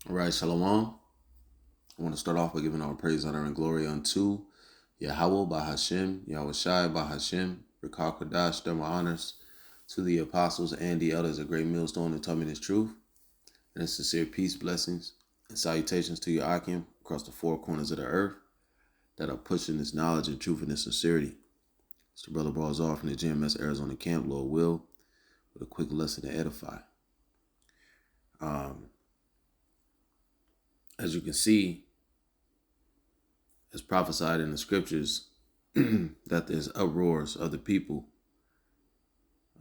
All right, Shalom. I want to start off by giving all praise, honor, and glory unto Yahweh by Hashem, Yahweh Shai by Hashem, Rekal Kadash, double honors to the apostles and the elders of Great Millstone that taught me this truth, and a sincere peace, blessings, and salutations to your Akim across the four corners of the earth that are pushing this knowledge and truth and this sincerity. It's the brother Balls off from the GMS Arizona camp, Lord will, with a quick lesson to edify. As you can see, as prophesied in the scriptures, that there's uproars of the people,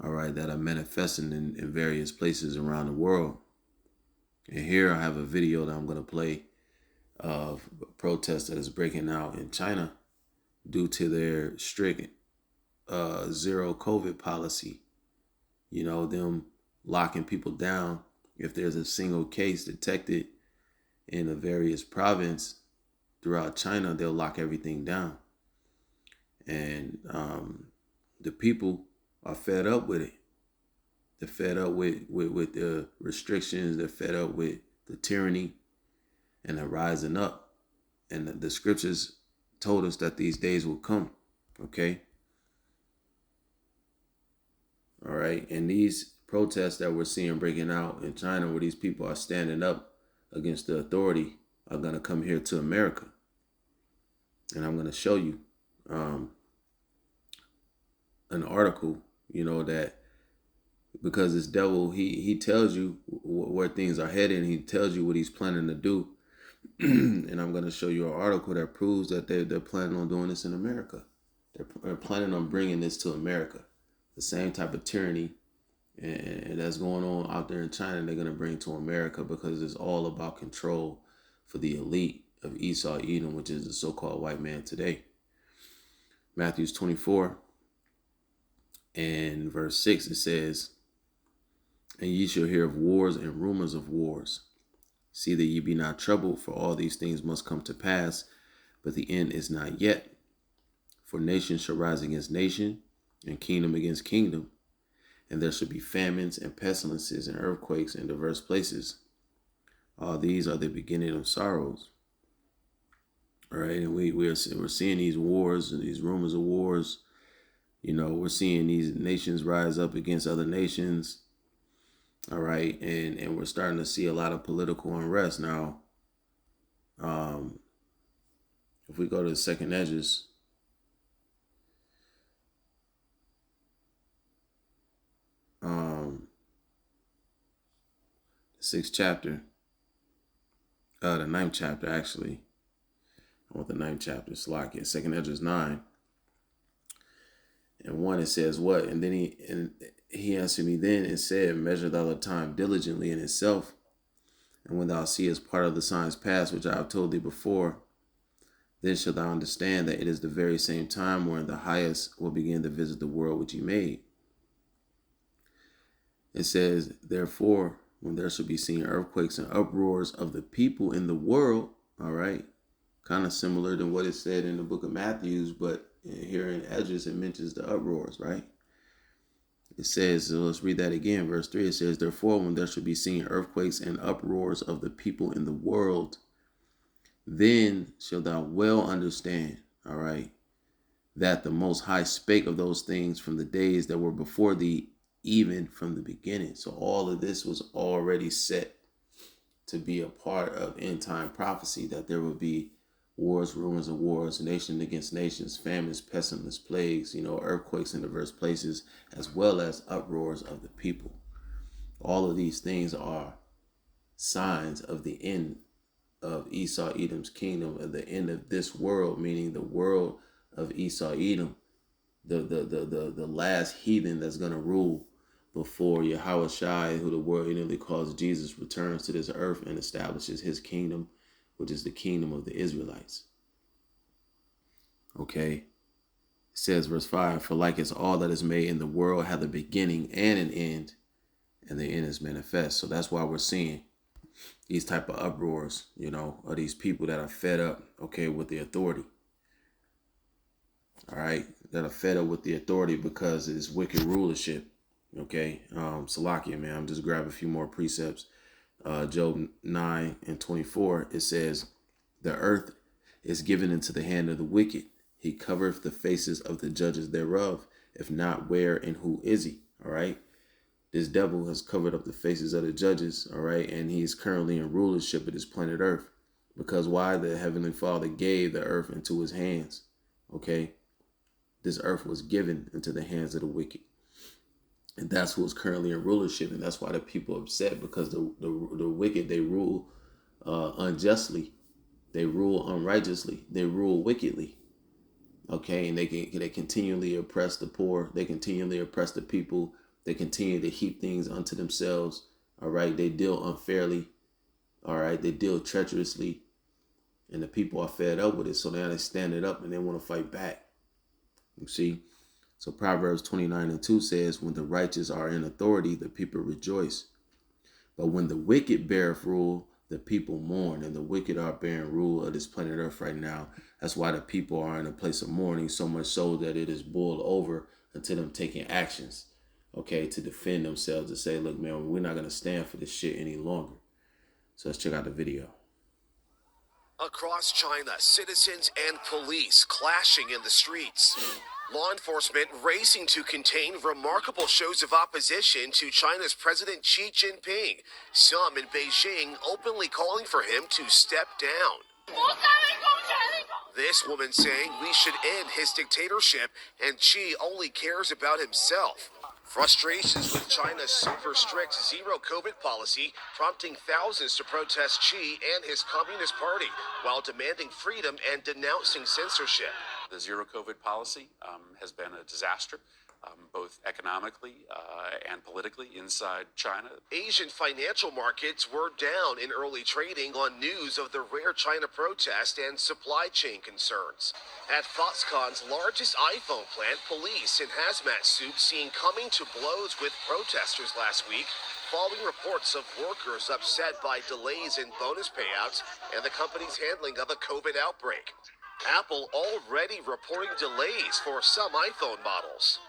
all right, that are manifesting in various places around the world. And here I have a video that I'm going to play of a protest that is breaking out in China due to their strict zero COVID policy. You know, them locking people down. If there's a single case detected in a various province throughout China, they'll lock everything down. And the people are fed up with it. They're fed up with the restrictions. They're fed up with the tyranny, and they're rising up. And the scriptures told us that these days will come. Okay. All right. And these protests that we're seeing breaking out in China, where these people are standing up against the authority, are going to come here to America. And I'm going to show you an article, that because this devil, he tells you where things are headed, and he tells you what he's planning to do. And I'm going to show you an article that proves that they're planning on doing this in America. They're planning on bringing this to America. The same type of tyranny and that's going on out there in China, they're going to bring to America, because it's all about control for the elite of Esau, Edom, which is the so-called white man today. Matthew 24 and verse 6, it says, "And ye shall hear of wars and rumors of wars. See that ye be not troubled, for all these things must come to pass, but the end is not yet. For nation shall rise against nation, and kingdom against kingdom. And there shall be famines and pestilences and earthquakes in diverse places. All these are the beginning of sorrows." All right, and we're seeing these wars and these rumors of wars. We're seeing these nations rise up against other nations. All right, and we're starting to see a lot of political unrest now. If we go to the second Edges, the 6th chapter, the 9th chapter actually. I want the 9th chapter, Slakia, second Edges 9. And 1, it says what? And then he answered me then and said, "Measure thou the time diligently in itself, and when thou seest part of the signs past, which I have told thee before, then shalt thou understand that it is the very same time wherein the highest will begin to visit the world which he made." It says, "Therefore, when there shall be seen earthquakes and uproars of the people in the world," all right, kind of similar to what it said in the book of Matthew, but here in Edges, it mentions the uproars, right? It says, so let's read that again. Verse 3, it says, "Therefore, when there shall be seen earthquakes and uproars of the people in the world, then shalt thou well understand," all right, "that the Most High spake of those things from the days that were before thee, even from the beginning." So all of this was already set to be a part of end time prophecy, that there would be wars, rumors of wars, nation against nations, famines, pestilence, plagues, earthquakes in diverse places, as well as uproars of the people. All of these things are signs of the end of Esau, Edom's kingdom, of the end of this world, meaning the world of Esau, Edom, the last heathen that's going to rule before Yahweh Shai, who the world initially calls Jesus, returns to this earth and establishes his kingdom, which is the kingdom of the Israelites. Okay. It says, verse 5, "For like as all that is made in the world hath a beginning and an end, and the end is manifest." So that's why we're seeing these type of uproars, of these people that are fed up, okay, with the authority. All right, that are fed up with the authority because it's wicked rulership. Okay, Salakia, man, I'm just grabbing a few more precepts. Job 9:24, it says, the earth is given into the hand of the wicked. He covereth the faces of the judges thereof. If not, where and who is he? All right. This devil has covered up the faces of the judges. All right. And he's currently in rulership of this planet earth. Because why? The Heavenly Father gave the earth into his hands. Okay. This earth was given into the hands of the wicked. And that's who's currently in rulership. And that's why the people are upset, because the wicked, they rule unjustly. They rule unrighteously. They rule wickedly. Okay, and they continually oppress the poor. They continually oppress the people. They continue to heap things unto themselves. All right, they deal unfairly. All right, they deal treacherously, and the people are fed up with it. So now they stand it up and they want to fight back. You see, so Proverbs 29:2 says, "When the righteous are in authority, the people rejoice. But when the wicked beareth rule, the people mourn." And the wicked are bearing rule of this planet Earth right now. That's why the people are in a place of mourning, so much so that it is boiled over until them taking actions, okay, to defend themselves, to say, look, man, we're not going to stand for this shit any longer. So let's check out the video. Across China, citizens and police clashing in the streets. Law enforcement racing to contain remarkable shows of opposition to China's President Xi Jinping. Some in Beijing openly calling for him to step down. This woman saying we should end his dictatorship and Xi only cares about himself. Frustrations with China's super strict zero COVID policy prompting thousands to protest Xi and his Communist Party while demanding freedom and denouncing censorship. The zero COVID policy has been a disaster, both economically and politically inside China. Asian financial markets were down in early trading on news of the rare China protest and supply chain concerns. At Foxconn's largest iPhone plant, police in hazmat suits seen coming to blows with protesters last week, following reports of workers upset by delays in bonus payouts and the company's handling of a COVID outbreak. Apple already reporting delays for some iPhone models.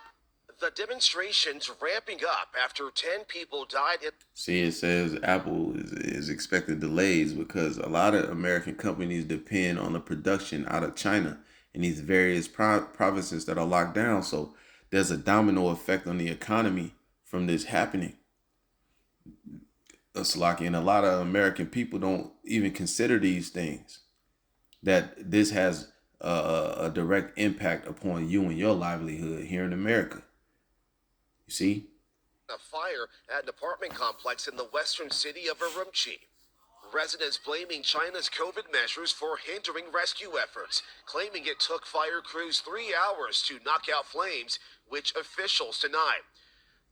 The demonstrations ramping up after 10 people died. See, it says Apple is expecting delays because a lot of American companies depend on the production out of China in these various provinces that are locked down. So there's a domino effect on the economy from this happening. It's like, and a lot of American people don't even consider these things, that this has a direct impact upon you and your livelihood here in America. You see? A fire at an apartment complex in the western city of Urumqi. Residents blaming China's COVID measures for hindering rescue efforts, claiming it took fire crews 3 hours to knock out flames, which officials deny.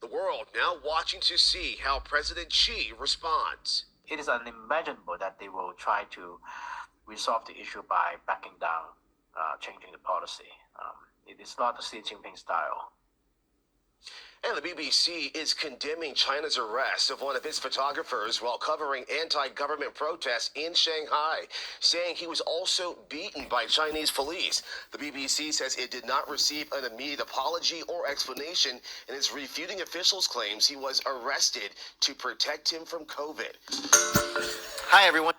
The world now watching to see how President Xi responds. It is unimaginable that they will try to resolve the issue by backing down, changing the policy. It is not the Xi Jinping style. And the BBC is condemning China's arrest of one of its photographers while covering anti-government protests in Shanghai, saying he was also beaten by Chinese police. The BBC says it did not receive an immediate apology or explanation and is refuting officials' claims he was arrested to protect him from COVID. Hi, everyone.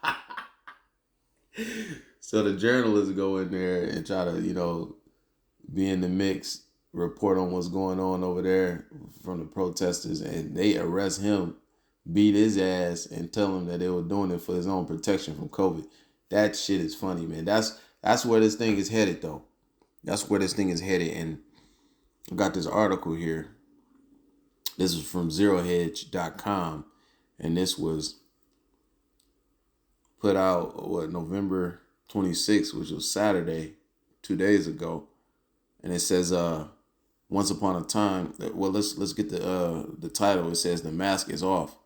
So the journalists go in there and try to, be in the mix, report on what's going on over there from the protesters, and they arrest him, beat his ass, and tell him that they were doing it for his own protection from COVID. That shit is funny, man. That's where this thing is headed, though. That's where this thing is headed. And I got this article here. This is from zerohedge.com, and this was put out November 26th, which was Saturday, 2 days ago. And it says, once upon a time, well, let's get the title. It says, "The mask is off.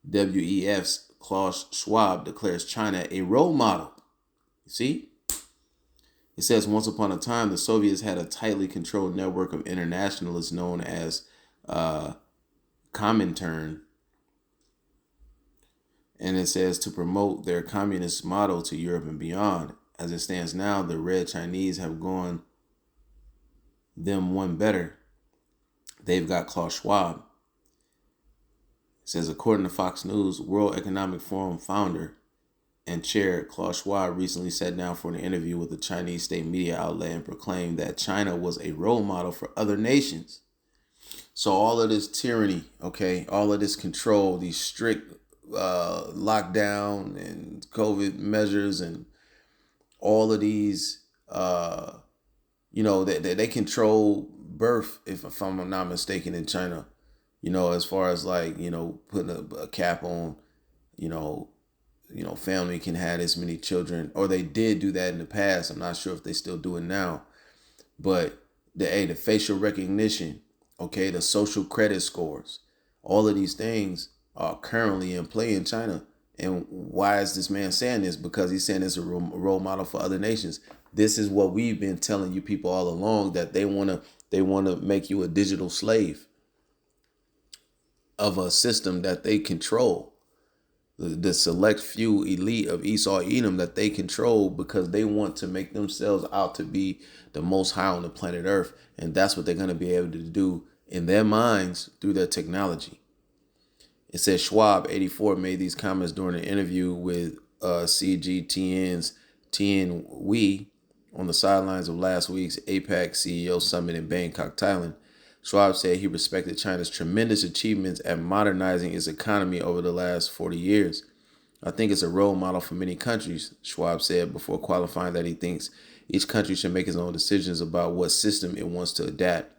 WEF's Klaus Schwab declares China a role model." You see? It says, once upon a time, the Soviets had a tightly controlled network of internationalists known as Comintern. And it says, to promote their communist model to Europe and beyond. As it stands now, the Red Chinese have gone them one better. They've got Klaus Schwab. It says, according to Fox News, World Economic Forum founder and chair Klaus Schwab recently sat down for an interview with a Chinese state media outlet and proclaimed that China was a role model for other nations. So all of this tyranny, okay, all of this control, these strict lockdown and COVID measures, and all of these, they control birth, if I'm not mistaken, in China. As far as like, putting a cap on, you know, family can have this many children, or they did do that in the past. I'm not sure if they still do it now, but the facial recognition, okay, the social credit scores, all of these things are currently in play in China. And why is this man saying this? Because he's saying it's a role model for other nations. This is what we've been telling you people all along, that they want to make you a digital slave of a system that they control. The select few elite of Esau Edom that they control, because they want to make themselves out to be the most high on the planet Earth. And that's what they're going to be able to do in their minds through their technology. It says Schwab, 84, made these comments during an interview with CGTN's Tien Wei on the sidelines of last week's APAC CEO Summit in Bangkok, Thailand. Schwab said he respected China's tremendous achievements at modernizing its economy over the last 40 years. I think it's a role model for many countries, Schwab said, before qualifying that he thinks each country should make its own decisions about what system it wants to adapt.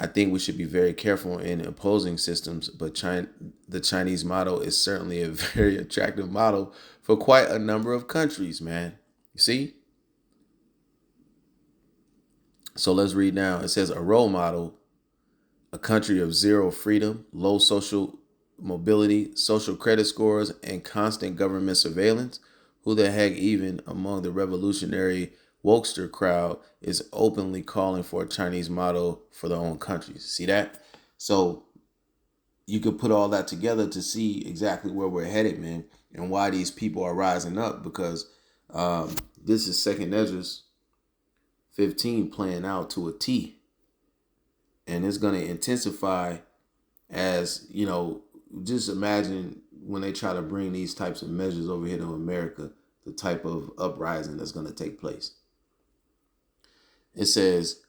I think we should be very careful in opposing systems, but the Chinese model is certainly a very attractive model for quite a number of countries, man. You see? So let's read now. It says a role model, a country of zero freedom, low social mobility, social credit scores, and constant government surveillance. Who the heck, even among the revolutionary wokester crowd, is openly calling for a Chinese model for their own countries? See that? So you could put all that together to see exactly where we're headed, man, and why these people are rising up, because this is Second Ezra's 15 playing out to a T. And it's going to intensify as, just imagine when they try to bring these types of measures over here to America, the type of uprising that's going to take place. It says,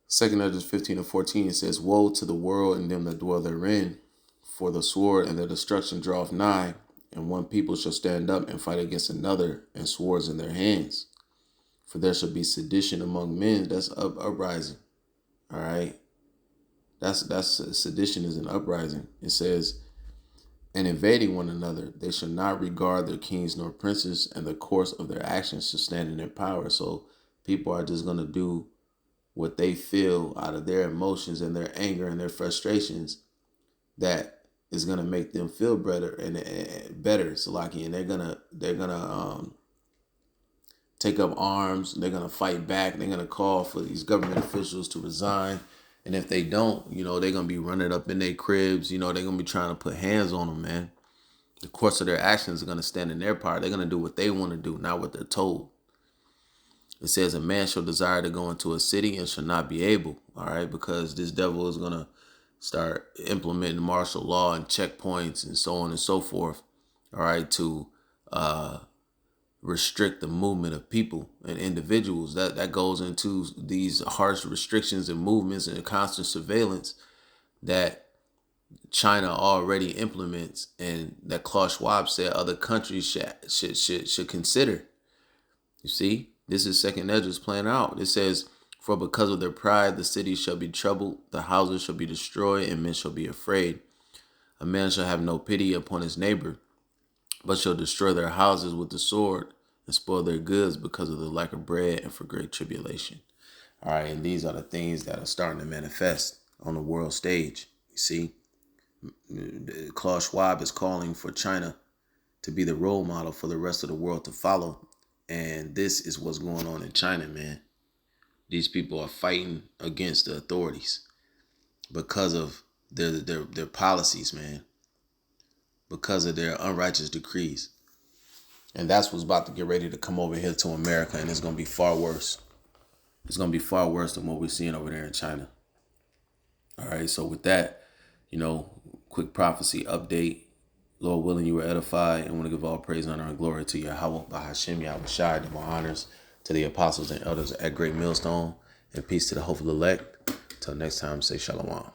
2 Ezra 15 and 14, it says, woe to the world and them that dwell therein, for the sword and the destruction draweth nigh, and one people shall stand up and fight against another, and swords in their hands. For there shall be sedition among men. That's uprising. All right. That's sedition is an uprising. It says, and invading one another, they shall not regard their kings nor princes, and the course of their actions shall stand in their power. So people are just going to do what they feel out of their emotions and their anger and their frustrations that is going to make them feel better and better, Salaki. And they're gonna take up arms. They're going to fight back. They're going to call for these government officials to resign. And if they don't, they're going to be running up in their cribs. They're going to be trying to put hands on them, man. The course of their actions are going to stand in their power. They're going to do what they want to do, not what they're told. It says a man shall desire to go into a city and shall not be able, all right, because this devil is going to start implementing martial law and checkpoints and so on and so forth, all right, to restrict the movement of people and individuals. That goes into these harsh restrictions and movements and constant surveillance that China already implements, and that Klaus Schwab said other countries should consider. You see, this is Second Ezra's playing out. It says, for because of their pride, the cities shall be troubled, the houses shall be destroyed, and men shall be afraid. A man shall have no pity upon his neighbor, but shall destroy their houses with the sword and spoil their goods because of the lack of bread and for great tribulation. All right, and these are the things that are starting to manifest on the world stage. You see, Klaus Schwab is calling for China to be the role model for the rest of the world to follow. And this is what's going on in China, man. These people are fighting against the authorities because of their policies, man. Because of their unrighteous decrees. And that's what's about to get ready to come over here to America. And it's going to be far worse. It's going to be far worse than what we're seeing over there in China. All right. So with that, quick prophecy update. Lord willing, you were edified, and want to give all praise, honor, and glory to Yahweh, Bahashim, Yahweh Shai, double honors to the apostles and elders at Great Millstone, and peace to the hopeful elect. Till next time, say shalom.